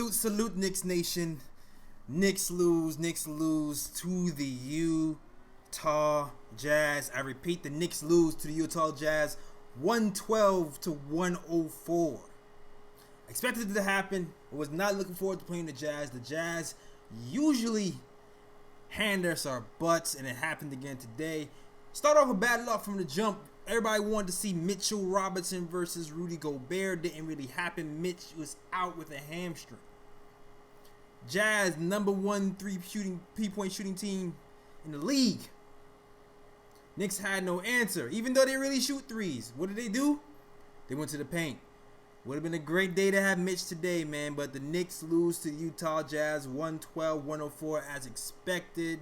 Salute, Knicks Nation. Knicks lose to the Utah Jazz. I repeat, the Knicks lose to the Utah Jazz 112 to 104. Expected it to happen. I was not looking forward to playing the Jazz. The Jazz usually hand us our butts, and it happened again today. Start off with bad luck from the jump. Everybody wanted to see Mitchell Robinson versus Rudy Gobert. Didn't really happen. Mitch was out with a hamstring. Jazz, number one three-point shooting team in the league. Knicks had no answer, even though they really shoot threes. What did they do? They went to the paint. Would have been a great day to have Mitch today, man, but the Knicks lose to the Utah Jazz 112-104 as expected.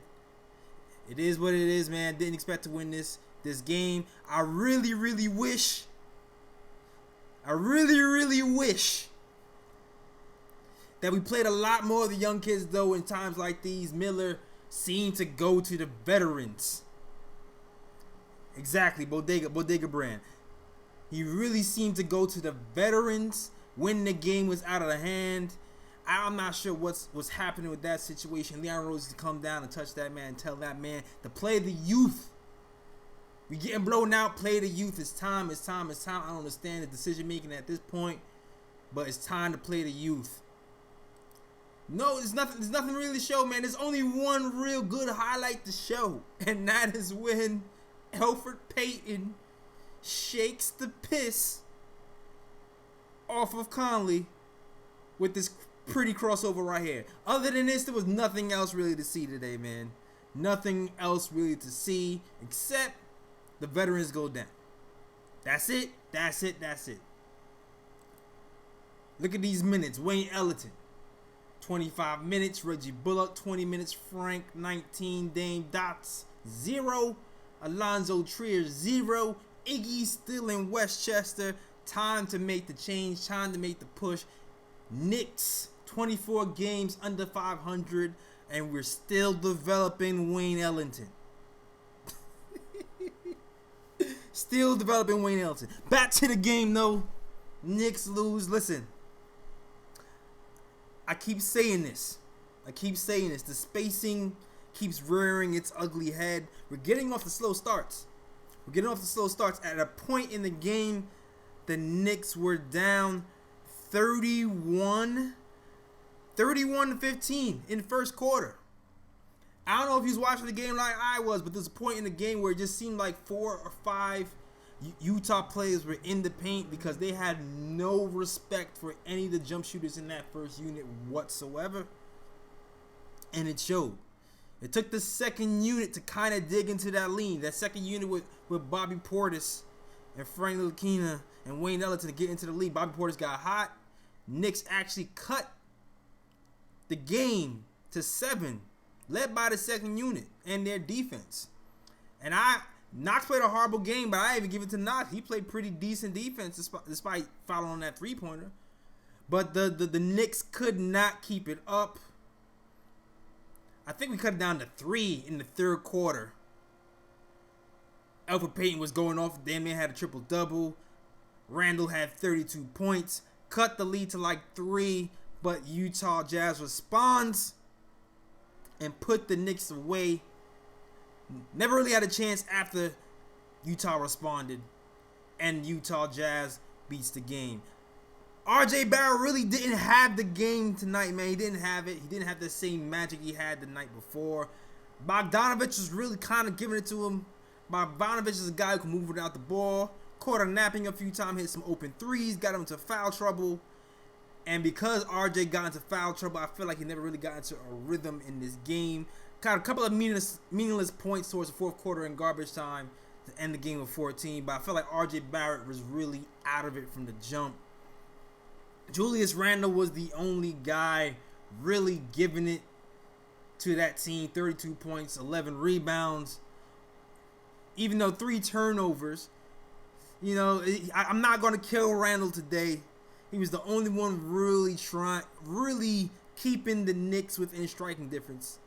It is what it is, man. Didn't expect to win this game. I really wish that we played a lot more of the young kids, though. In times like these, Miller seemed to go to the veterans. Exactly, Bodega brand. He really seemed to go to the veterans when the game was out of the hand. I'm not sure what's happening with that situation. Leon Rose to come down and touch that man and tell that man to play the youth. We getting blown out. Play the youth. It's time. I don't understand the decision making at this point, but it's time to play the youth. No, there's nothing really to show, man. There's only one real good highlight to show, and that is when Elfrid Payton shakes the piss off of Conley with this pretty crossover right here. Other than this, there was nothing else really to see today, man. Nothing else really to see except the veterans go down. That's it. Look at these minutes. Wayne Ellington, 25 minutes. Reggie Bullock, 20 minutes. Frank, 19. Dame Dots, 0. Alonzo Trier, 0. Iggy still in Westchester. Time to make the change. Time to make the push. Knicks, 24 games under 500, and we're still developing Wayne Ellington. Still developing Wayne Ellington. Back to the game, though. Knicks lose. Listen, I keep saying this. The spacing keeps rearing its ugly head. We're getting off the slow starts. At a point in the game, the Knicks were down 31 to 15 in the first quarter. I don't know if he was watching the game like I was, but there's a point in the game where it just seemed like 4 or 5 Utah players were in the paint because they had no respect for any of the jump shooters in that first unit whatsoever. And it showed. It took the second unit to kind of dig into that lead. That second unit with Bobby Portis and Frank Ntilikina and Wayne Ellington to get into the lead. Bobby Portis got hot. Knicks actually cut the game to 7, led by the second unit and their defense. And Knox played a horrible game, but I even give it to Knox. He played pretty decent defense despite fouling on that three-pointer. But the Knicks could not keep it up. I think we cut it down to 3 in the third quarter. Elfrid Payton was going off. Damn man had a triple-double. Randall had 32 points. Cut the lead to like 3, but Utah Jazz responds and put the Knicks away. Never really had a chance after Utah responded, and Utah Jazz beats the game. RJ Barrett really didn't have the game tonight, man. He didn't have it. He didn't have the same magic he had the night before. Bogdanovich was really kind of giving it to him. Bogdanovich is a guy who can move without the ball. Caught her napping a few times, hit some open threes, got him into foul trouble. And because RJ got into foul trouble, I feel like he never really got into a rhythm in this game. Got a couple of meaningless points towards the fourth quarter in garbage time to end the game with 14. But I feel like RJ Barrett was really out of it from the jump. Julius Randle was the only guy really giving it to that team. 32 points, 11 rebounds. Even though 3 turnovers. You know, I'm not going to kill Randle today. He was the only one really keeping the Knicks within striking distance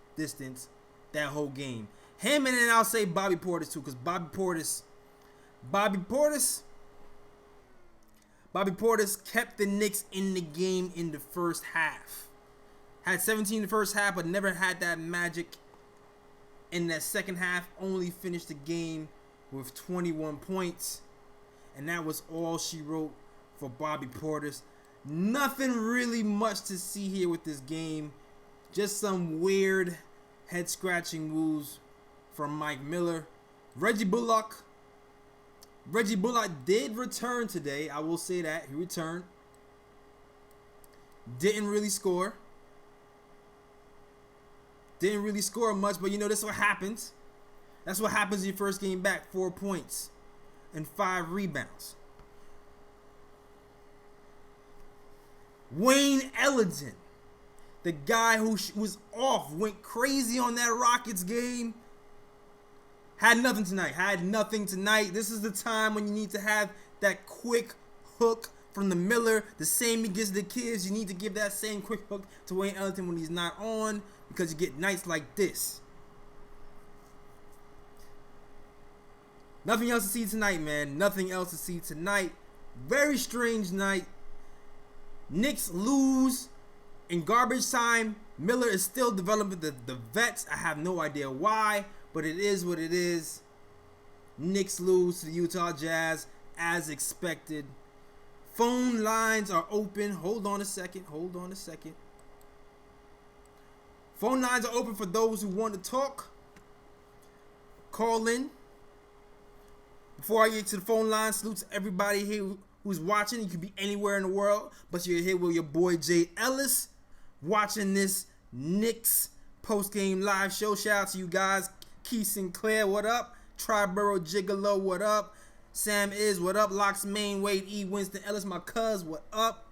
that whole game. Him, and then I'll say Bobby Portis too, because Bobby Portis Bobby Portis kept the Knicks in the game in the first half. Had 17 in the first half, but never had that magic in that second half. Only finished the game with 21 points. And that was all she wrote for Bobby Portis. Nothing really much to see here with this game. Just some weird head-scratching moves from Mike Miller. Reggie Bullock did return today. I will say that. He returned. Didn't really score. Didn't really score much, but you know, that's what happens. That's what happens in your first game back. 4 points and 5 rebounds. Wayne Ellington, the guy who was off, went crazy on that Rockets game. Had nothing tonight. This is the time when you need to have that quick hook from the Miller. The same he gives the kids. You need to give that same quick hook to Wayne Ellington when he's not on, because you get nights like this. Nothing else to see tonight, man. Nothing else to see tonight. Very strange night. Knicks lose in garbage time. Miller is still developing the vets. I have no idea why, but it is what it is. Knicks lose to the Utah Jazz as expected. Phone lines are open. Hold on a second. Phone lines are open for those who want to talk. Call in. Before I get to the phone line, salute to everybody here who's watching. You could be anywhere in the world, but you're here with your boy Jay Ellis, watching this Knicks post-game live show. Shout out to you guys. Keith Sinclair, what up? Triborough Gigolo, what up? Sam Is, what up? Locks Main, Wade E. Winston Ellis, my cuz, what up?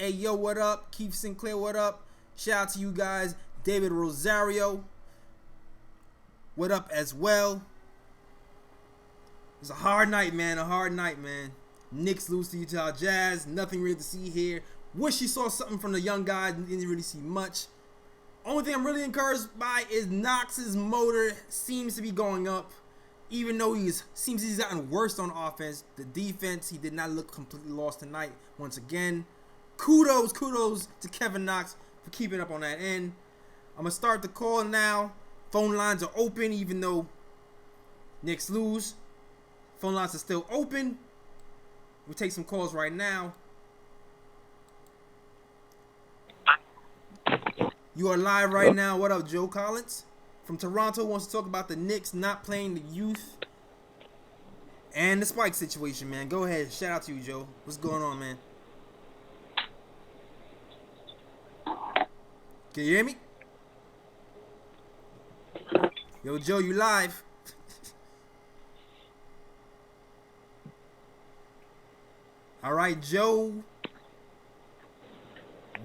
Hey, yo, what up? Keith Sinclair, what up? Shout out to you guys. David Rosario, what up as well? It's a hard night, man. Knicks lose to Utah Jazz. Nothing really to see here. Wish you saw something from the young guy. Didn't really see much. Only thing I'm really encouraged by is Knox's motor seems to be going up. Even though seems he's gotten worse on offense. The defense, he did not look completely lost tonight. Once again, kudos to Kevin Knox for keeping up on that end. I'm going to start the call now. Phone lines are open even though Knicks lose. Phone lines are still open. We'll take some calls right now. You are live right now. What up, Joe Collins? From Toronto wants to talk about the Knicks not playing the youth and the Spike situation, man. Go ahead. Shout out to you, Joe. What's going on, man? Can you hear me? Yo, Joe, you live. All right, Joe.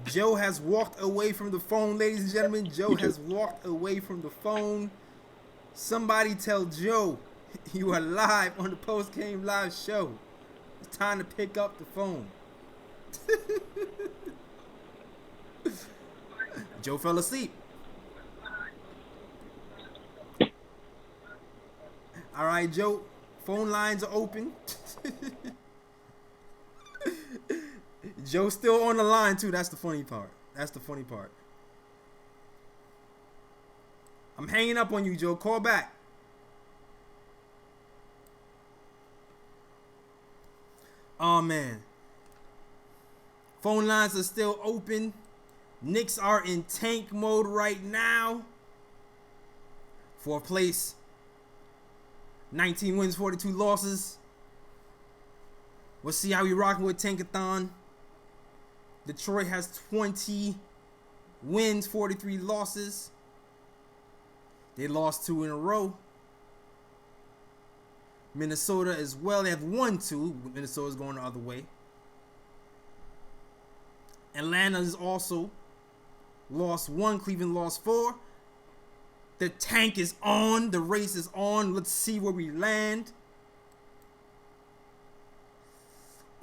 Joe has walked away from the phone, ladies and gentlemen. Joe has walked away from the phone. Somebody tell Joe you are live on the post-game live show. It's time to pick up the phone. Joe fell asleep. All right, Joe. Phone lines are open. Joe's still on the line too. That's the funny part. I'm hanging up on you, Joe. Call back. Oh man. Phone lines are still open. Knicks are in tank mode right now. Fourth place. 19 wins, 42 losses. We'll see how we rocking with Tankathon. Detroit has 20 wins, 43 losses. They lost 2 in a row. Minnesota as well. They have won 2. Minnesota's going the other way. Atlanta is also lost 1. Cleveland lost 4. The tank is on. The race is on. Let's see where we land.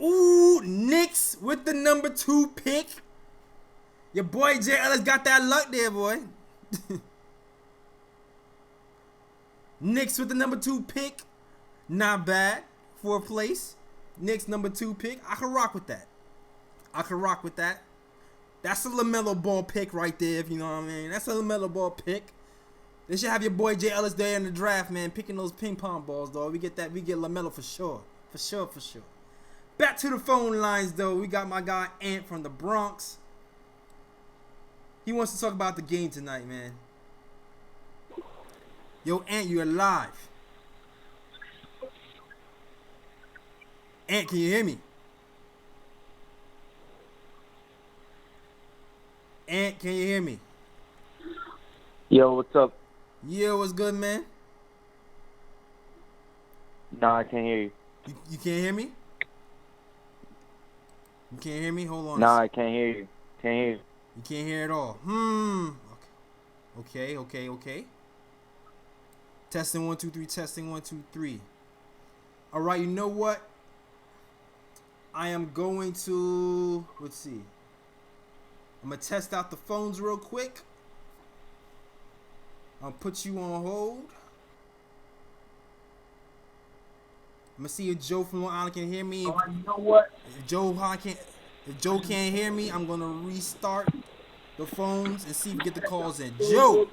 Ooh, Knicks with the number 2 pick. Your boy Jay Ellis got that luck there, boy. Knicks with the number 2 pick. Not bad. 4th place. Knicks number 2 pick. I can rock with that. That's a LaMelo Ball pick right there, if you know what I mean. That's a LaMelo Ball pick. They should have your boy Jay Ellis there in the draft, man, picking those ping pong balls, though. We get LaMelo for sure. For sure. Back to the phone lines, though. We got my guy Ant from the Bronx. He wants to talk about the game tonight, man. Yo, Ant, you're live. Ant, can you hear me? Ant, can you hear me? Yo, what's up? Yeah, what's good, man? Nah, I can't hear you. You can't hear me? You can't hear me? Hold on. Nah, I can't hear you. Can't hear you. You can't hear at all. Okay. Testing 1 2 3. Testing 1 2 3. All right. You know what? I am going to. Let's see. I'm gonna test out the phones real quick. I'll put you on hold. I'm gonna see if Joe from Long Island can hear me. You know what? If Joe can't hear me, I'm gonna restart the phones and see if we get the calls in. Joe.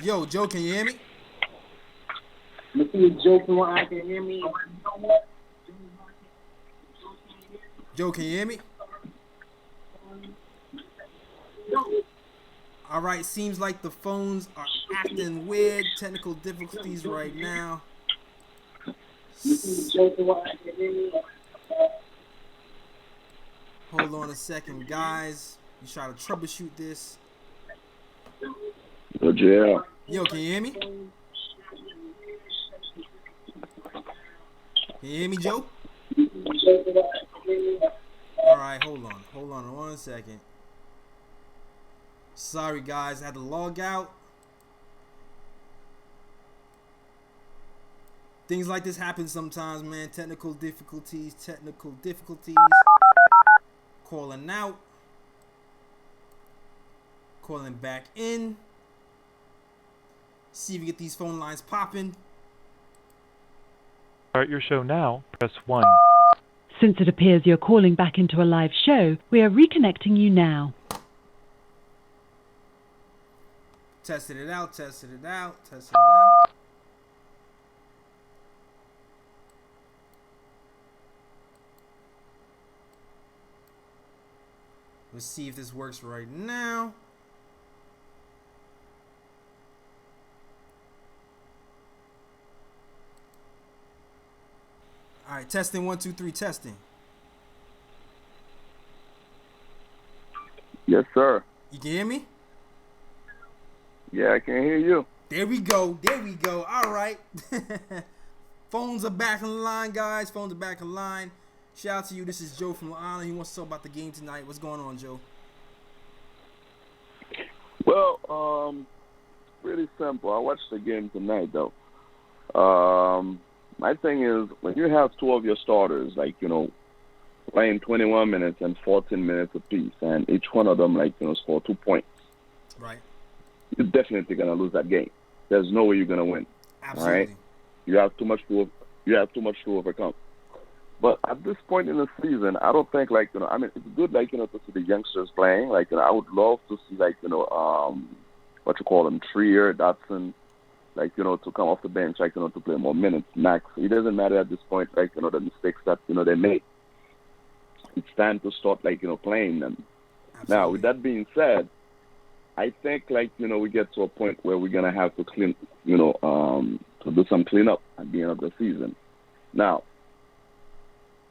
Yo, Joe, can you hear me? Let's see if Joe from Long Island can hear me. Joe, can you hear me? All right, seems like the phones are acting weird. Technical difficulties right now. Hold on a second, guys. You try to troubleshoot this. Good job. Yo, can you hear me? Can you hear me, Joe? All right, hold on 1 second. Sorry, guys, I had to log out. Things like this happen sometimes, man. Technical difficulties. Calling out. Calling back in. See if we get these phone lines popping. Start your show now. Press 1. Since it appears you're calling back into a live show, we are reconnecting you now. Tested it out. Let's see if this works right now. All right, testing 1 2 3. Testing. Yes, sir. You can hear me? Yeah, I can hear you. There we go. All right. Phones are back on the line, guys. Shout out to you. This is Joe from Long Island. He wants to talk about the game tonight. What's going on, Joe? Well, pretty simple. I watched the game tonight, though. My thing is, when you have 2 of your starters, playing 21 minutes and 14 minutes apiece, and each one of them, score 2 points, right, you're definitely going to lose that game. There's no way you're going to win. Absolutely. All right? You have too much to overcome. But at this point in the season, I don't think, it's good, to see the youngsters playing. I would love to see, what you call them, Trier, Dotson, to come off the bench, to play more minutes. Max, it doesn't matter at this point, the mistakes that, they make. It's time to start, playing them. Absolutely. Now, with that being said, I think, we get to a point where we're going to have to clean, to do some cleanup at the end of the season. Now,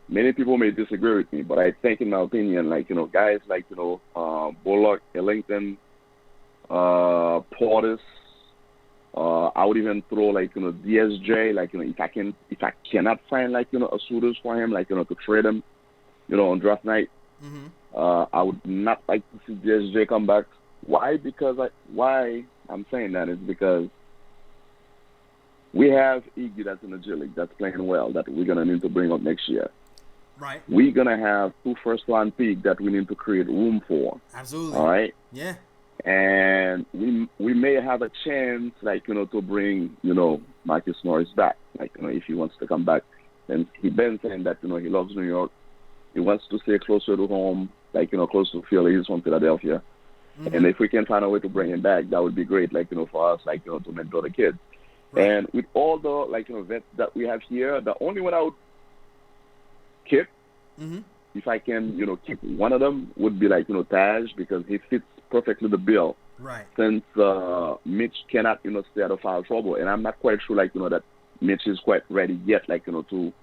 many people may disagree with me, but I think, in my opinion, guys Bullock, Ellington, Portis, I would even throw DSJ, if I cannot find a suitors for him, to trade him, on draft night. Mm-hmm. I would not like to see DSJ come back. Why? Why I'm saying that is because we have Iggy that's in the G League that's playing well that we're gonna need to bring up next year. Right. We're gonna have 2 first-round picks that we need to create room for. Absolutely. All right. Yeah. and we may have a chance, like, to bring, Marcus Morris back, like, if he wants to come back. And he been saying that, he loves New York. He wants to stay closer to home, like, close to Philly. He's from Philadelphia. Mm-hmm. And if we can find a way to bring him back, that would be great, like, for us, like, to mentor the kids. Right. And with all the, like, vets that we have here, the only one I would keep, mm-hmm. if I can, keep one of them, would be, like, Taj, because he fits perfectly the bill. Right. Since Mitch cannot, stay out of foul trouble. And I'm not quite sure, like, that Mitch is quite ready yet, like, to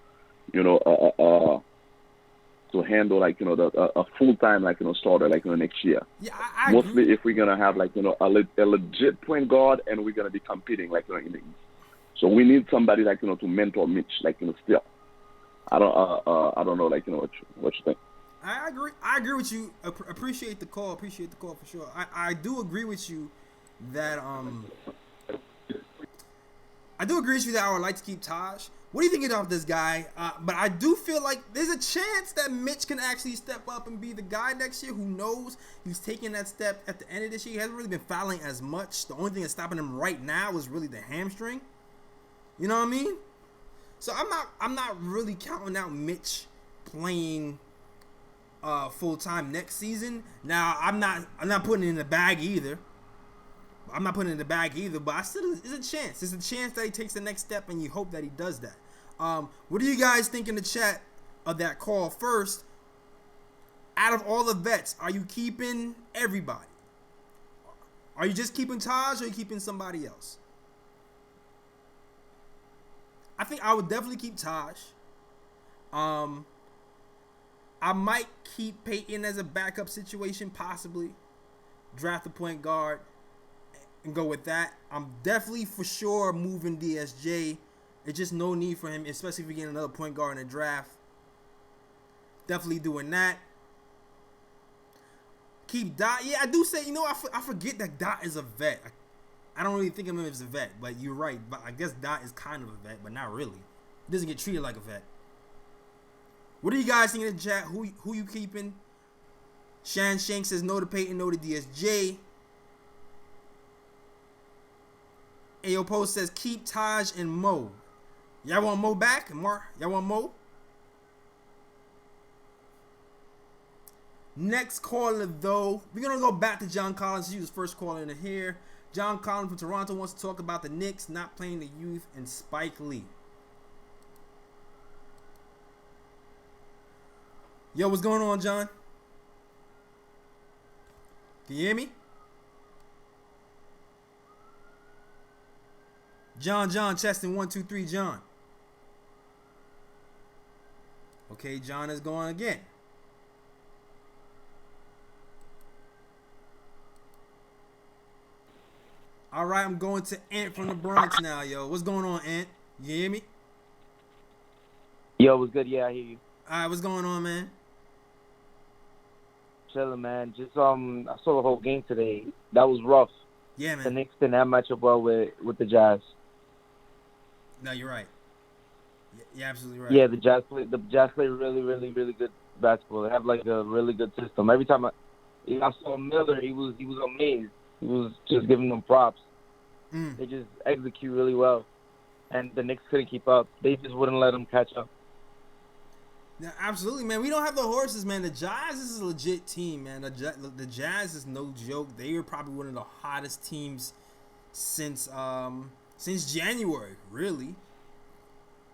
handle, like, a full-time, like, starter, like, next year. Yeah, I mostly agree. If we're going to have, like, a legit point guard and we're going to be competing, like, in the East. So we need somebody, like, to mentor Mitch, like, still. I don't know, like, what you think. I agree with you. Appreciate the call for sure. I do agree with you that I would like to keep Taj. What do you think of this guy? But I do feel like there's a chance that Mitch can actually step up and be the guy next year. Who knows? He's taking that step at the end of this year. He hasn't really been fouling as much. The only thing that's stopping him right now is really the hamstring. You know what I mean? So I'm not really counting out Mitch playing full time next season. Now I'm not putting it in the bag either. But I still, there's a chance. There's a chance that he takes the next step, and you hope that he does that. What do you guys think in the chat of that call? First, out of all the vets, are you keeping everybody? Are you just keeping Taj, or are you keeping somebody else? I think I would definitely keep Taj. I might keep Peyton as a backup situation, possibly. Draft a point guard and go with that. I'm definitely for sure moving DSJ. There's just no need for him, especially if we get another point guard in the draft. Definitely doing that. Keep Dot. Yeah, I do say, I forget that Dot is a vet. I don't really think of him as a vet, but you're right. But I guess Dot is kind of a vet, but not really. He doesn't get treated like a vet. What do you guys think in the chat? Who you keeping? Shan Shank says no to Peyton, no to DSJ. Ayo Post says keep Taj and Mo. Y'all want Mo back? Y'all want Mo? Next caller, though, we're going to go back to John Collins. He was first caller in here. John Collins from Toronto wants to talk about the Knicks not playing the youth and Spike Lee. Yo, what's going on, John? Can you hear me? John, Cheston, 1, 2, 3, John. Okay, John is going again. All right, I'm going to Ant from the Bronx now, yo. What's going on, Ant? You hear me? Yo, what's good? Yeah, I hear you. All right, what's going on, man? Chilling, man. Just I saw the whole game today. That was rough. Yeah, man. The Knicks didn't have match up well with the Jazz. No, you're right. You're absolutely right. Yeah, the Jazz play really, really, really good basketball. They have like a really good system. Every time I saw Miller, he was amazed. He was just giving them props. They just execute really well, and the Knicks couldn't keep up. They just wouldn't let them catch up. Yeah, absolutely, man. We don't have the horses, man. The Jazz is a legit team, man. The Jazz is no joke. They are probably one of the hottest teams since January, really.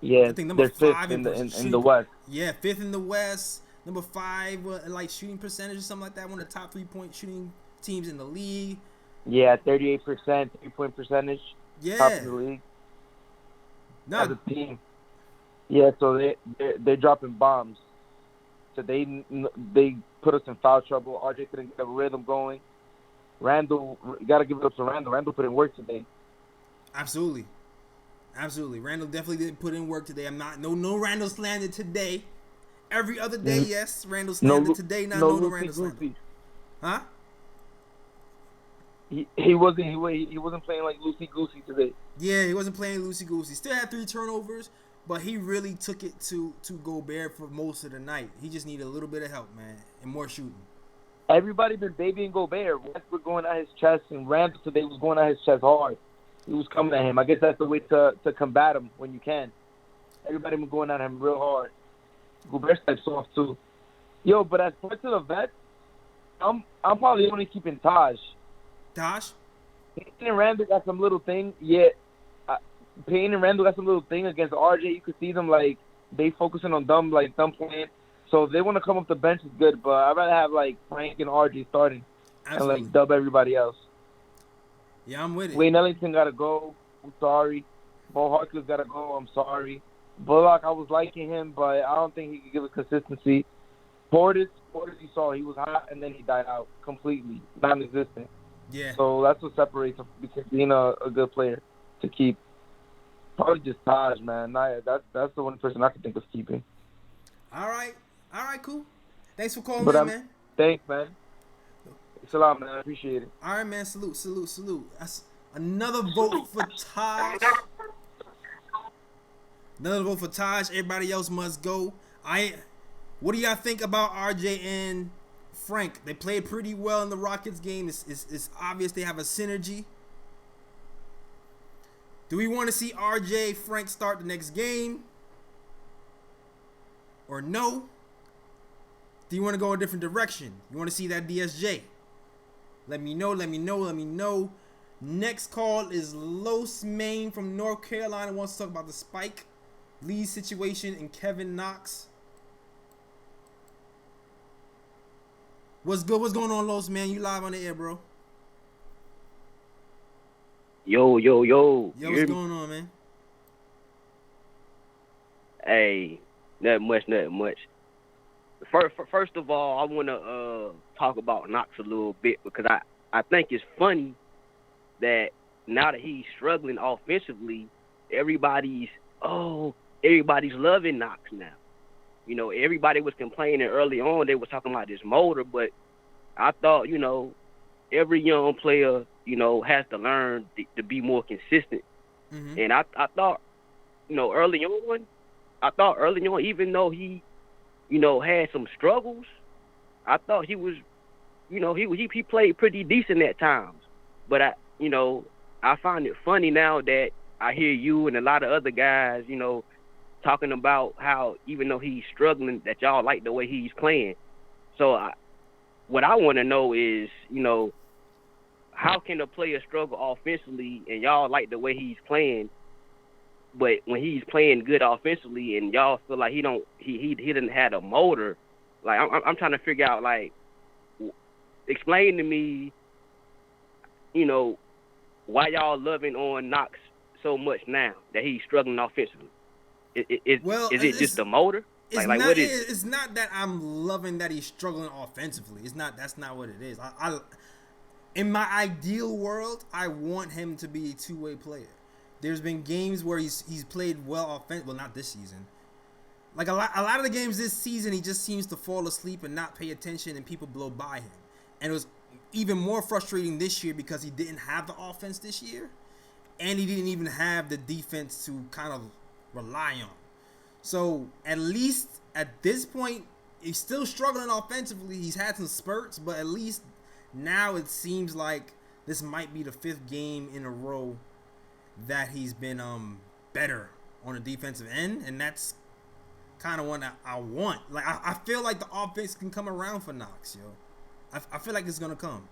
Yeah, I think number they're 5 in the West. Yeah, 5th in the West. Number 5, like shooting percentage or something like that. One of the top 3-point shooting teams in the league. Yeah, 38% 3-point percentage. Yeah, top of the league. No, as a team. Yeah, so they're dropping bombs. So they put us in foul trouble. RJ couldn't get a rhythm going. Randall, you got to give it up to Randall. Randall put in work today. Absolutely. Randall definitely did put in work today. I'm not no Randall slander today. Every other day, yes, Randall slander today. Not no Randall slander. Huh? He wasn't playing like loosey goosey today. Yeah, he wasn't playing loosey goosey. Still had 3 turnovers, but he really took it to Gobert for most of the night. He just needed a little bit of help, man, and more shooting. Everybody been babying Gobert. Westbrook going at his chest, and Randall today was going at his chest hard. He was coming at him. I guess that's the way to combat him when you can. Everybody been going at him real hard. Gobert's type soft too. Yo, but as far to the vets, I'm probably only keeping Taj. Taj? Payne and Randall got some little thing. Yeah, Payne and Randall got some little thing against RJ. You could see them like they focusing on dumb playing. So if they want to come up the bench, it's good. But I'd rather have like Frank and RJ starting Absolutely. and like dub everybody else. Yeah, I'm with it. Wayne Ellington gotta go. I'm sorry. Bo Harkless gotta go. I'm sorry. Bullock, I was liking him, but I don't think he could give us consistency. Portis, you saw he was hot and then he died out completely, non-existent. Yeah. So that's what separates him between being a good player to keep. Probably just Taj, man. That's the one person I could think of keeping. All right, cool. Thanks for calling But in, man. Thanks, man. Thanks a lot, man. I appreciate it. All right, man. Salute. That's another vote for Taj. Another vote for Taj. Everybody else must go. What do y'all think about RJ and Frank? They played pretty well in the Rockets game. It's obvious they have a synergy. Do we want to see RJ Frank start the next game? Or no? Do you want to go a different direction? You want to see that DSJ? Let me know. Next call is Los Maine from North Carolina. Wants to talk about the Spike Lee situation and Kevin Knox. What's good? What's going on, Los, man? You live on the air, bro. Yo. Yo, what's going on, man? Hey, nothing much. First of all, I want to talk about Knox a little bit because I think it's funny that now that he's struggling offensively, everybody's loving Knox now. You know, everybody was complaining early on. They was talking about this motor, but I thought, every young player, has to learn to be more consistent. Mm-hmm. And I thought, early on, even though he, had some struggles, I thought he was, he played pretty decent at times. But I find it funny now that I hear you and a lot of other guys, talking about how even though he's struggling, that y'all like the way he's playing. So what I want to know is, how can a player struggle offensively and y'all like the way he's playing, but when he's playing good offensively and y'all feel like he didn't have a motor? Like I'm trying to figure out, like, explain to me, why y'all loving on Knox so much now that he's struggling offensively. Is it just the motor? It's not that I'm loving that he's struggling offensively. That's not what it is. I in my ideal world, I want him to be a two-way player. There's been games where he's played well offensively. Well, not this season. Like a lot of the games this season, he just seems to fall asleep and not pay attention, and people blow by him. And it was even more frustrating this year because he didn't have the offense this year, and he didn't even have the defense to kind of rely on. So at least at this point, he's still struggling offensively. He's had some spurts, but at least now it seems like this might be the 5th game in a row that he's been better on the defensive end, and that's kind of what I want. Like I feel like the offense can come around for Knox, yo. I feel like it's gonna come,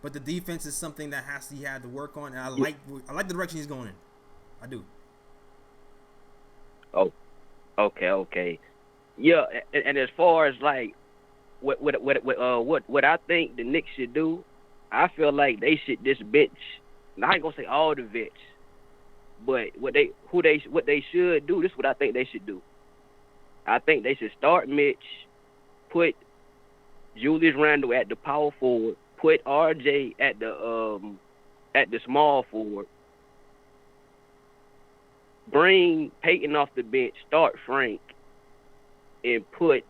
but the defense is something that he had to work on, and I like the direction he's going in. I do. Oh, okay. Yeah, and as far as like what I think the Knicks should do, I feel like they should just bench. Now, I ain't gonna say all the vets, but what they should do. This is what I think they should do. I think they should start Mitch, put Julius Randle at the power forward, put RJ at the small forward, bring Peyton off the bench, start Frank, and put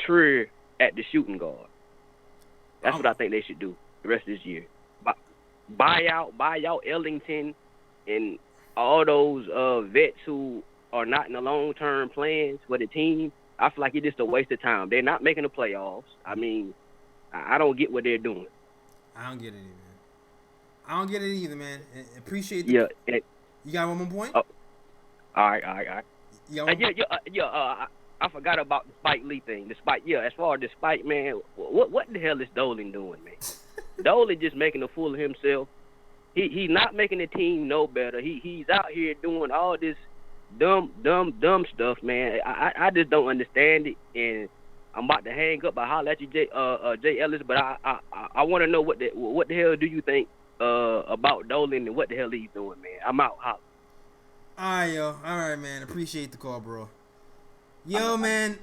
Trier at the shooting guard. That's what I think they should do the rest of this year. Buy out Ellington and all those vets who are not in the long-term plans for the team. I feel like it's just a waste of time. They're not making the playoffs. I mean, I don't get what they're doing. I don't get it either. I don't get it either, man. Appreciate the. Yeah. You got one more point? Oh, all right. You got one I forgot about the Spike Lee thing. As far as the Spike, man, what the hell is Dolan doing, man? Dolan just making a fool of himself. He's not making the team no better. He's out here doing all this dumb stuff, man. I just don't understand it, and I'm about to hang up. I holler at you, Jay Ellis, but I want to know what the hell do you think about Dolan and what the hell he's doing, man? I'm out. Holla. All right, man. Appreciate the call, bro. Yo, man.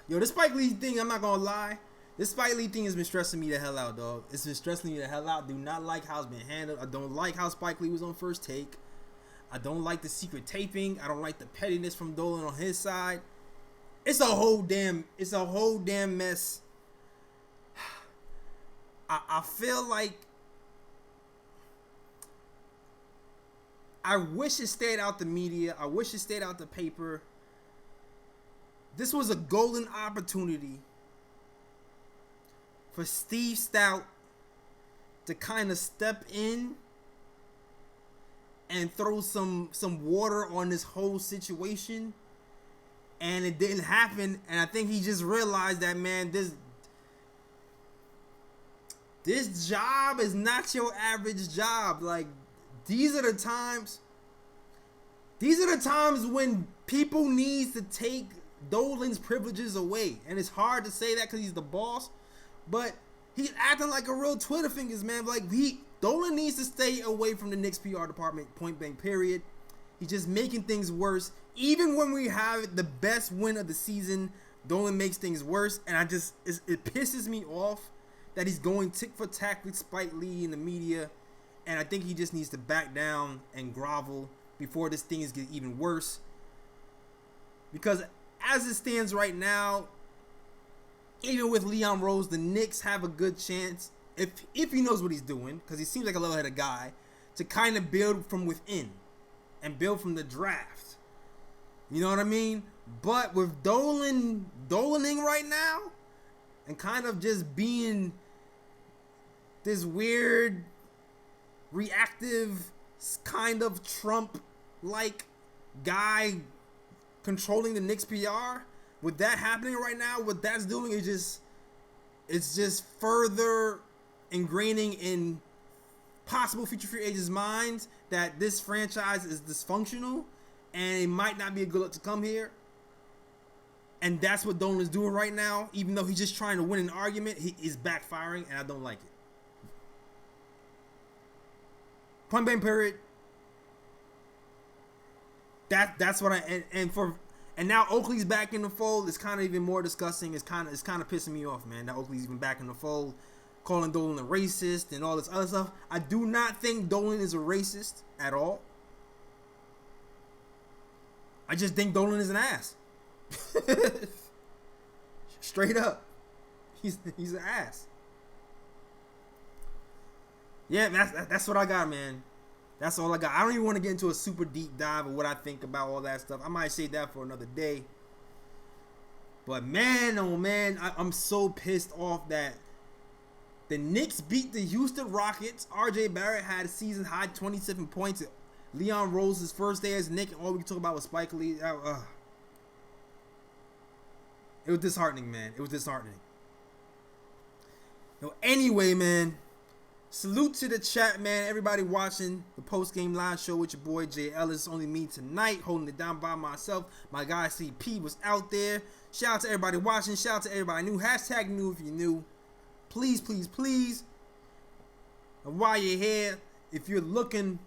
Yo, this Spike Lee thing, I'm not gonna lie. This Spike Lee thing has been stressing me the hell out, dog. It's been stressing me the hell out. Do not like how it's been handled. I don't like how Spike Lee was on First Take. I don't like the secret taping. I don't like the pettiness from Dolan on his side. It's a whole damn mess. I feel like I wish it stayed out the media. I wish it stayed out the paper. This was a golden opportunity for Steve Stout to kind of step in and throw some water on this whole situation, and it didn't happen. And I think he just realized that, man, this job is not your average job. Like, these are the times when people need to take Dolan's privileges away. And it's hard to say that because he's the boss, but he's acting like a real Twitter fingers, man. Like, Dolan needs to stay away from the Knicks PR department, point blank, period. He's just making things worse. Even when we have the best win of the season, Dolan makes things worse. And it pisses me off that he's going tick for tack with Spike Lee in the media. And I think he just needs to back down and grovel before this thing gets even worse. Because as it stands right now, even with Leon Rose, the Knicks have a good chance, if he knows what he's doing, because he seems like a level-headed guy, to kind of build from within and build from the draft. You know what I mean? But with Dolaning right now and kind of just being this weird, reactive, kind of Trump-like guy controlling the Knicks PR, with that happening right now, what that's doing is just further ingraining in possible future free agents' minds that this franchise is dysfunctional and it might not be a good look to come here. And that's what Dolan is doing right now. Even though he's just trying to win an argument, he is backfiring, and I don't like it. Point blank, period. That's what and now Oakley's back in the fold. It's kind of even more disgusting. It's kind of pissing me off, man. That Oakley's even back in the fold, calling Dolan a racist and all this other stuff. I do not think Dolan is a racist at all. I just think Dolan is an ass. Straight up, he's an ass. Yeah, that's what I got, man. That's all I got. I don't even want to get into a super deep dive of what I think about all that stuff. I might save that for another day. But man, oh man, I'm so pissed off that the Knicks beat the Houston Rockets. RJ Barrett had a season high 27 points. Leon Rose's first day as Knick, and all we can talk about was Spike Lee. It was disheartening, man. It was disheartening. Anyway, man. Salute to the chat, man. Everybody watching the post-game live show with your boy Jay Ellis. Only me tonight, holding it down by myself. My guy CP was out there. Shout out to everybody watching. Shout out to everybody new. Hashtag new if you're new. Please, please, please. And while you're here, if you're looking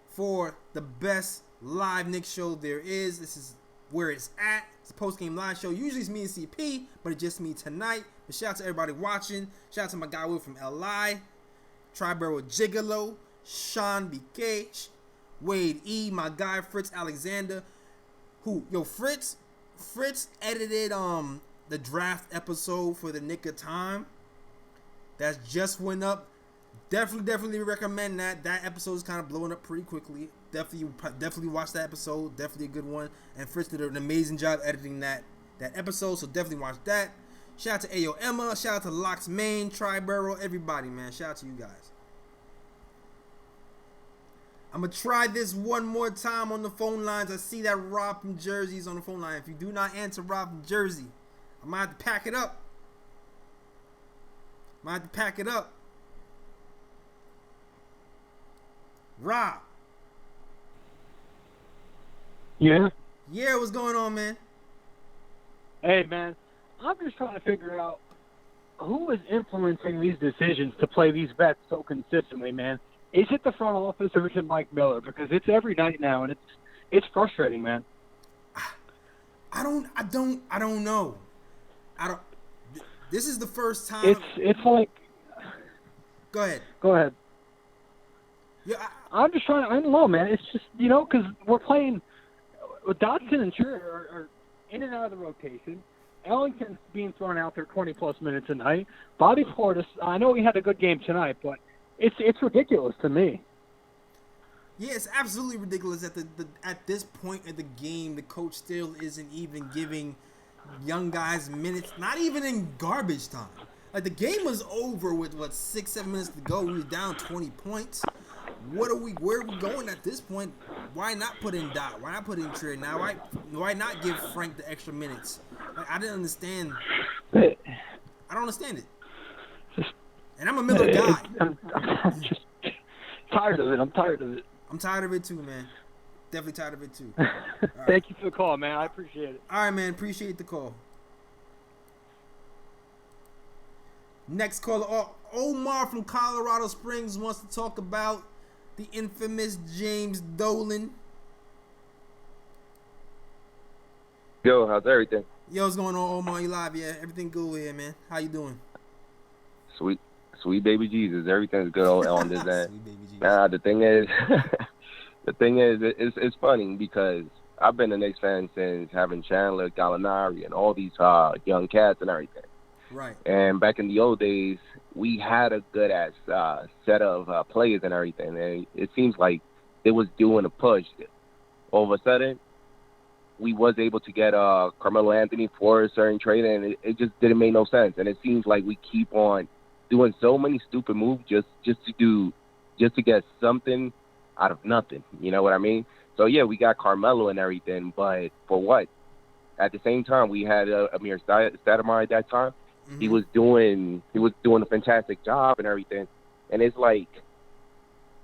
for the best live Knicks show there is, this is where it's at. It's a post-game live show. Usually it's me and CP, but it's just me tonight. But shout out to everybody watching. Shout out to my guy Will from LI. Triborough Gigolo, Sean BK, Wade E, my guy Fritz Alexander, Fritz edited the draft episode for the Nick of Time. That just went up. Definitely recommend that. That episode is kind of blowing up pretty quickly. Definitely watch that episode. Definitely a good one. And Fritz did an amazing job editing that episode, so definitely watch that. Shout out to Ayo Emma. Shout out to Locks Main, Triborough, everybody, man. Shout out to you guys. I'm going to try this one more time on the phone lines. I see that Rob from Jersey is on the phone line. If you do not answer Rob from Jersey, I might have to pack it up. Rob. Yeah? Yeah, what's going on, man? Hey, man, I'm just trying to figure out who is influencing these decisions to play these bets so consistently, man. Is it the front office or is it Mike Miller? Because it's every night now, and it's frustrating, man. I don't know. This is the first time. It's like. Go ahead. Go ahead. Yeah, I'm just trying. I don't know, man. It's just because we're playing. Dotson and Sure are in and out of the rotation. Ellington's being thrown out there 20-plus minutes a night. Bobby Portis, I know he had a good game tonight, but it's ridiculous to me. Yeah, it's absolutely ridiculous at this point in the game, the coach still isn't even giving young guys minutes, not even in garbage time. Like, the game was over with 6-7 minutes to go. We were down 20 points. Where are we going at this point? Why not put in Dot? Why not put in Trier now? Why not give Frank the extra minutes? Like, I didn't understand. I don't understand it. And I'm a Miller guy. I'm just tired of it. I'm tired of it. I'm tired of it too, man. Definitely tired of it too. Thank you for the call, man. I appreciate it. All right, man. Appreciate the call. Next caller, Omar from Colorado Springs wants to talk about the infamous James Dolan. Yo, how's everything? Yo, what's going on, Omar? You live? Yeah, everything good here, man. How you doing? Sweet baby Jesus. Everything's good on this end. Sweet baby Jesus. The thing is, it's funny because I've been a Knicks fan since having Chandler, Gallinari, and all these young cats and everything. Right. And back in the old days, we had a good-ass set of players and everything. And it seems like they was doing a push. All of a sudden, we was able to get Carmelo Anthony for a certain trade, and it just didn't make no sense. And it seems like we keep on doing so many stupid moves just to get something out of nothing. You know what I mean? So, yeah, we got Carmelo and everything, but for what? At the same time, we had Amir Stoudemire at that time. Mm-hmm. He was doing a fantastic job and everything. And it's like,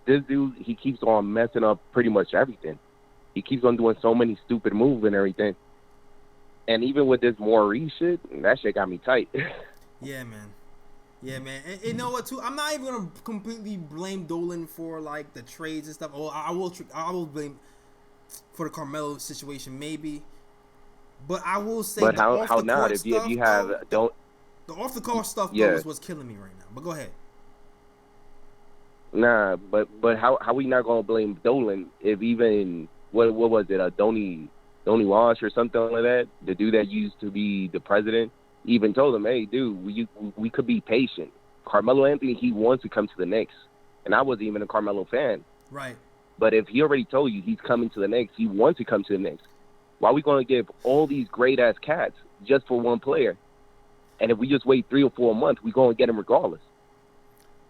this dude, he keeps on messing up pretty much everything. He keeps on doing so many stupid moves and everything. And even with this Maurice shit, that shit got me tight. Yeah, man. Yeah, man. And you know what, too? I'm not even going to completely blame Dolan for, like, the trades and stuff. Oh, I will blame for the Carmelo situation, maybe. But I will say, but how not? If you have the off the court stuff is what's killing me right now. But go ahead. Nah, but how we not gonna blame Dolan if even what was it, Donnie Walsh or something like that, the dude that used to be the president, even told him, hey, dude, we could be patient. Carmelo Anthony, he wants to come to the Knicks, and I wasn't even a Carmelo fan. Right. But if he already told you he's coming to the Knicks, he wants to come to the Knicks. Why are we going to give all these great-ass cats just for one player? And if we just wait 3 or 4 months, we're going to get him regardless.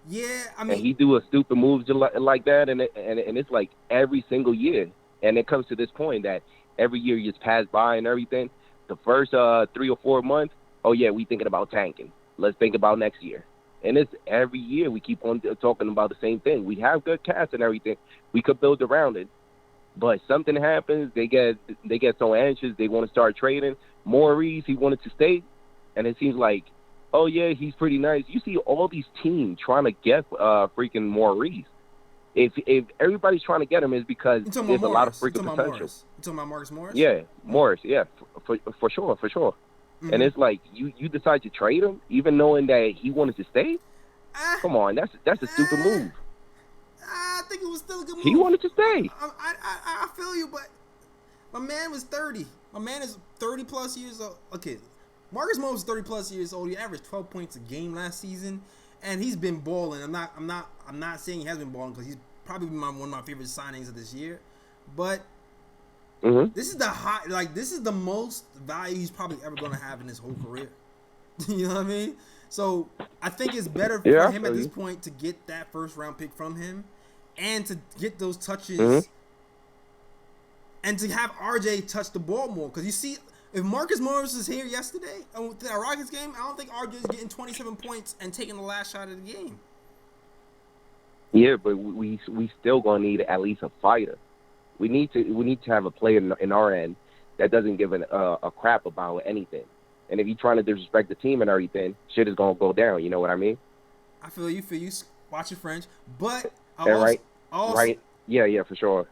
Yeah, I mean... And he do a stupid move like that, and it's like every single year. And it comes to this point that every year you just pass by and everything. The first 3 or 4 months, oh, yeah, we thinking about tanking. Let's think about next year. And it's every year we keep on talking about the same thing. We have good cats and everything. We could build around it. But something happens, they get so anxious, they want to start trading. Maurice, he wanted to stay, and it seems like, oh, yeah, he's pretty nice. You see all these teams trying to get freaking Maurice. If everybody's trying to get him, is because there's a lot of freaking potential. You talking about Marcus Morris? Yeah, Morris, yeah, for sure. Mm-hmm. And it's like, you decide to trade him, even knowing that he wanted to stay? Come on, that's a stupid move. I think it was still a good move. He wanted to stay. I feel you, but my man was 30. My man is 30-plus years old. Okay, Marcus Morris is 30-plus years old. He averaged 12 points a game last season, and he's been balling. I'm not saying he has been balling because he's probably been one of my favorite signings of this year. But this is this is the most value he's probably ever going to have in his whole career. You know what I mean? So I think it's better Yeah, for I him feel at this you. point to get that first round pick from him, and to get those touches, Mhm. and to have RJ touch the ball more. Because you see, if Marcus Morris was here yesterday at that Rockets game, I don't think RJ is getting 27 points and taking the last shot of the game. Yeah, but we still gonna need at least a fighter. We need to have a player in our end that doesn't give a crap about anything. And if you're trying to disrespect the team and everything, shit is gonna go down. You know what I mean? I feel you. Watch your French, but And right, also, yeah, for sure.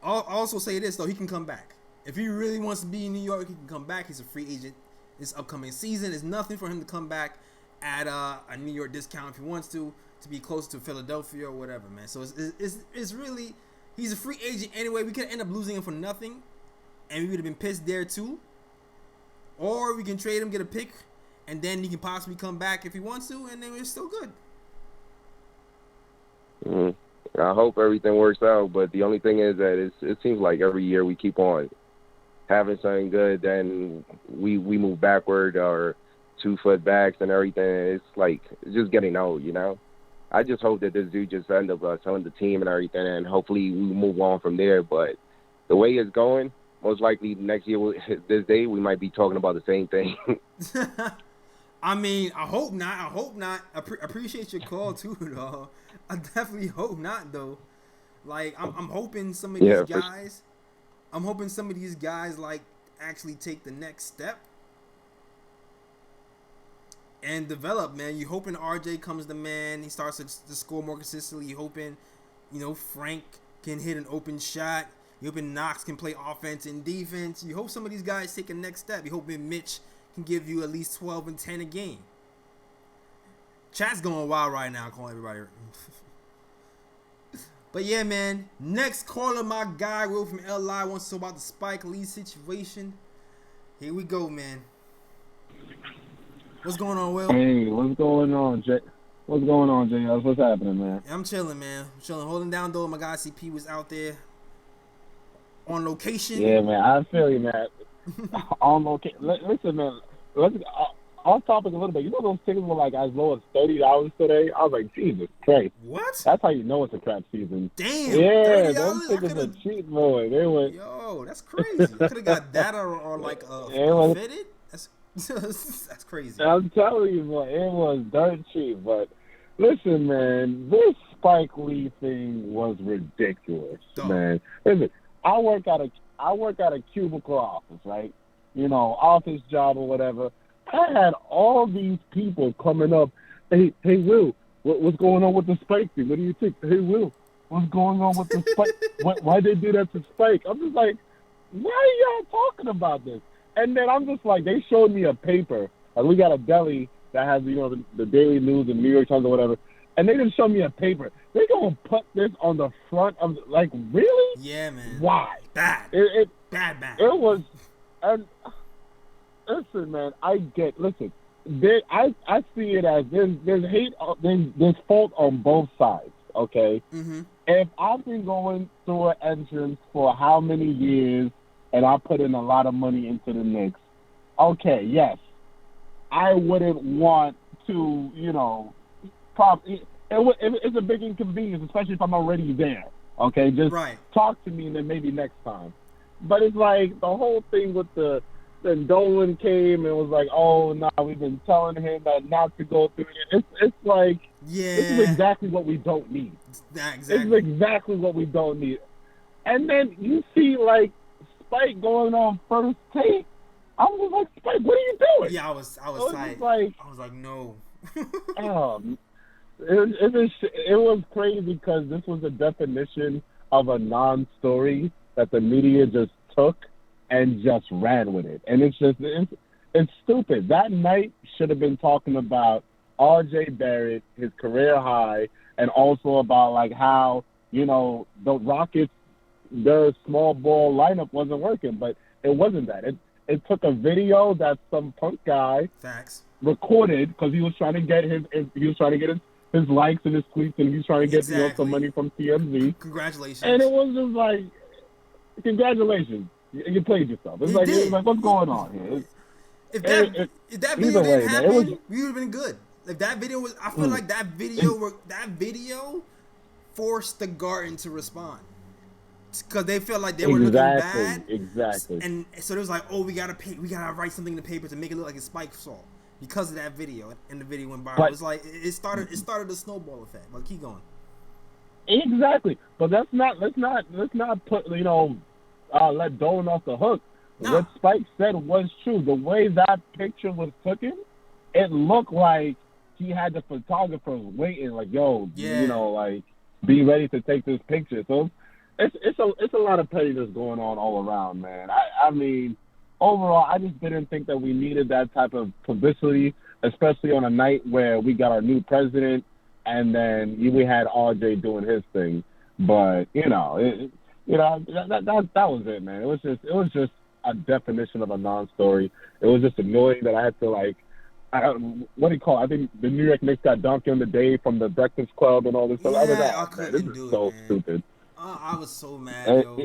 I'll also say this though, he can come back. If he really wants to be in New York, he can come back. He's a free agent this upcoming season. There's nothing for him to come back at a New York discount if he wants to be close to Philadelphia or whatever, man. So it's really, he's a free agent anyway. We could end up losing him for nothing, and we would have been pissed there too. Or we can trade him, get a pick, and then he can possibly come back if he wants to, and then we're still good. I hope everything works out, but the only thing is that it seems like every year we keep on having something good, then we move backward or 2 foot backs and everything. It's like, it's just getting old, you know? I just hope that this dude just end up selling the team and everything, and hopefully we move on from there. But the way it's going, most likely next year, this day, we might be talking about the same thing. I mean, I hope not. I appreciate your call too, though. I definitely hope not, though. Like, I'm hoping some of these guys, like actually take the next step and develop, man. You hoping RJ comes the man, he starts to score more consistently. You hoping, Frank can hit an open shot. You hoping Knox can play offense and defense. You hope some of these guys take a next step. You hoping Mitch can give you at least 12 and 10 a game. Chat's going wild right now, calling everybody. But yeah, man. Next caller, my guy, Will from LI, wants to talk about the Spike Lee situation. Here we go, man. What's going on, Will? Hey, what's going on, Jay? What's going on, Jay? What's happening, man? I'm chilling, man. I'm chilling, holding down though. My guy CP was out there on location. Yeah, man. I feel you, man. On location. Listen, man. Let's off topic a little bit. You know those tickets were like as low as $30 today? I was like, Jesus Christ. What? That's how you know it's a crap season. Damn. Yeah, those tickets are cheap, boy. They were. Yo, that's crazy. I could have got that or like fitted. That's crazy. I'm telling you, boy, it was dirt cheap. But listen, man, this Spike Lee thing was ridiculous, man. Listen, I work at a cubicle office, right? Office job or whatever. I had all these people coming up. Hey, Will, what's going on with the Spike thing? What do you think? Hey, Will, what's going on with the Spike? Why they do that to Spike? I'm just like, why are y'all talking about this? And then I'm just like, they showed me a paper. Like, we got a deli that has, the Daily News and New York Times or whatever. And they just showed me a paper. They gonna put this on the front of, like, really? Yeah, man. Why? Bad. Bad. It was, and listen, man, I see it as there's hate, there's fault on both sides, okay? Mm-hmm. If I've been going through an entrance for how many years, and I put in a lot of money into the Knicks, okay, yes, I wouldn't want to, it's a big inconvenience, especially if I'm already there, okay? Just talk to me and then maybe next time. But it's like the whole thing with then Dolan came and was like, oh, no, we've been telling him that not to go through it. It's like, this is exactly what we don't need. This is exactly what we don't need. And then you see, like, Spike going on First Take. I was just like, Spike, what are you doing? Yeah, I was tight. I was like, no. It was crazy because this was the definition of a non-story that the media just took and just ran with it. And it's stupid. That night should have been talking about R.J. Barrett, his career high, and also about, like, how, the Rockets, their small ball lineup wasn't working. But it wasn't that. It took a video that some punk guy recorded because he was trying to get his likes and his tweets, and he was trying to get some money from TMZ. Congratulations. And it was just like, congratulations. You played yourself. It's like, what's going on here? if that video either way, didn't man, happen, we would have been good. If that video was, I feel like that video forced the Garden to respond because they felt like they were looking bad. Exactly. And so it was like, oh, we gotta write something in the paper to make it look like it's Spike Saw because of that video, and the video went viral. But, it was like it started a snowball effect. But keep going. Exactly, but let's not put let Dolan off the hook. No. What Spike said was true. The way that picture was taken, it looked like he had the photographers waiting, like, yo, like, be ready to take this picture. So it's a lot of pettiness going on all around, man. I mean, overall, I just didn't think that we needed that type of publicity, especially on a night where we got our new president, and then we had RJ doing his thing. But that was it, man. It was just a definition of a non-story. It was just annoying that I had to, like, what do you call it? I think the New York Knicks got dunked on the day from the Breakfast Club and all this stuff. Yeah, I couldn't do it, so man. Stupid. I was so mad, yo.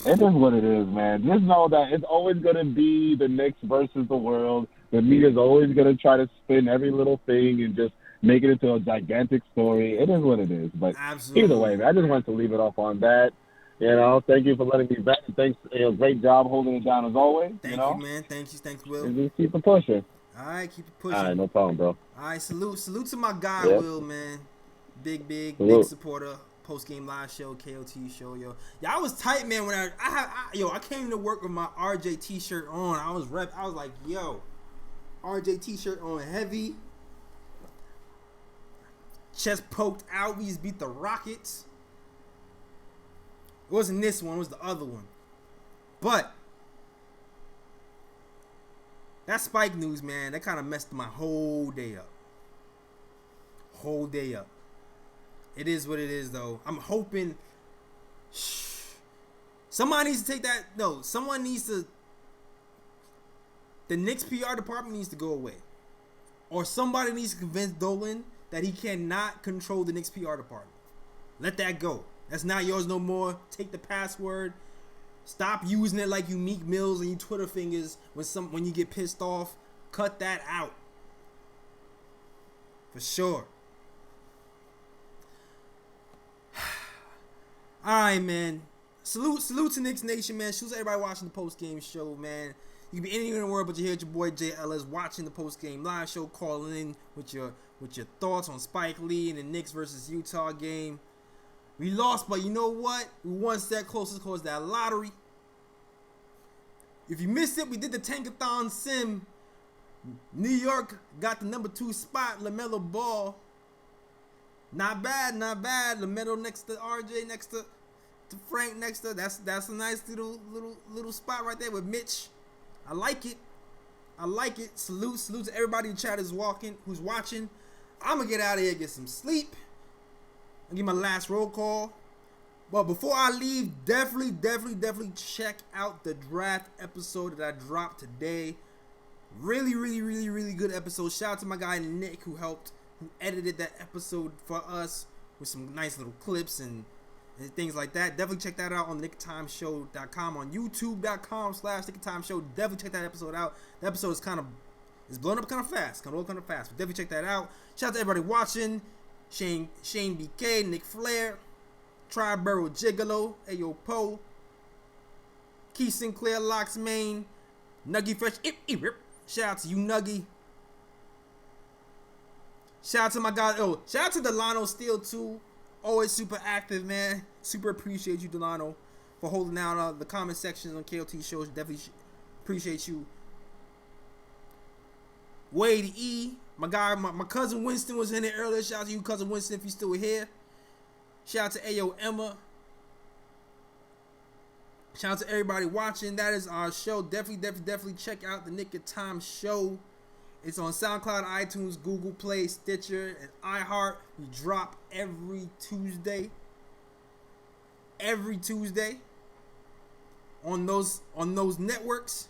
It is what it is, man. Just know that it's always going to be the Knicks versus the world. The media's always going to try to spin every little thing and just make it into a gigantic story. It is what it is. But Absolutely. Either way, man, I just wanted to leave it off on that. Thank you for letting me back. Thanks. Great job holding it down as always. Thank you, man. Thanks, Will. And just keep it pushing. All right, keep it pushing. All right, no problem, bro. All right, salute to my guy, Will, man. Big supporter. Post game live show, KOT show, yo. Yeah, I was tight, man. When I came to work with my RJ t-shirt on. I was like, yo, RJ t-shirt on heavy. Chest poked out. We just beat the Rockets. It wasn't this one, it was the other one. But that Spike news, man, that kind of messed my whole day up. It is what it is, though. I'm hoping somebody needs to take that. No, someone needs to. The Knicks PR department needs to go away, or somebody needs to convince Dolan that he cannot control the Knicks PR department. Let that go. That's not yours no more. Take the password. Stop using it like you Meek Mills and you Twitter fingers when you get pissed off. Cut that out. For sure. Alright, man. Salute to Knicks Nation, man. Salute to everybody watching the post-game show, man. You can be anywhere in the world, but you're here with your boy JLS watching the post-game live show, calling in with your thoughts on Spike Lee and the Knicks versus Utah game. We lost, but you know what? We one step closer towards that lottery. If you missed it, we did the Tankathon sim. New York got the number 2 spot. LaMelo Ball. Not bad. LaMelo next to RJ, next to Frank, next to that's a nice little spot right there with Mitch. I like it. Salute to everybody in the chat who's watching. I'm gonna get out of here, get some sleep. I'll give my last roll call. But before I leave, definitely check out the draft episode that I dropped today. Really good episode. Shout out to my guy Nick who edited that episode for us with some nice little clips and things like that. Definitely check that out on nicktimeshow.com, on youtube.com/nicktimeshow. Definitely check that episode out. The episode is blown up kind of fast. But definitely check that out. Shout out to everybody watching. Shane BK, Nick Flair, Triborough Gigolo, Ayo Poe, Keith Sinclair, Locks Main, Nuggy Fresh, shout out to you, Nuggy. Shout out to my guy, shout out to Delano Steele too. Always super active, man. Super appreciate you, Delano, for holding down the comment sections on KOT shows. Definitely appreciate you. Wade E, my guy, my cousin Winston was in there earlier. Shout out to you, cousin Winston, if you're still here. Shout out to Ayo Emma. Shout out to everybody watching. That is our show. Definitely check out the Nick of Time show. It's on SoundCloud, iTunes, Google Play, Stitcher, and iHeart. We drop every Tuesday. On those networks.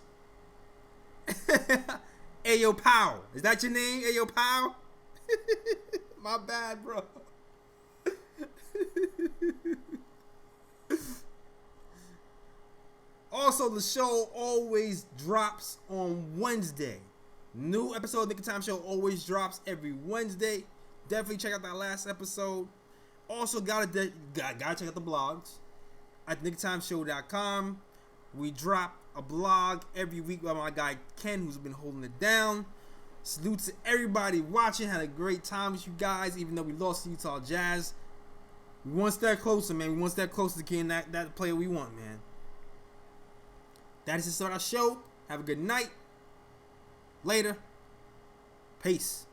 Ayo Powell. Is that your name, Ayo Powell? My bad, bro. Also, the show always drops on Wednesday. New episode of Nick and Time Show always drops every Wednesday. Definitely check out that last episode. Also, gotta check out the blogs at nicktimeshow.com. We drop a blog every week by my guy Ken, who's been holding it down. Salute to everybody watching. Had a great time with you guys, even though we lost to Utah Jazz. We one step closer, man. We one step closer to getting that player we want, man. That is the start of our show. Have a good night. Later. Peace.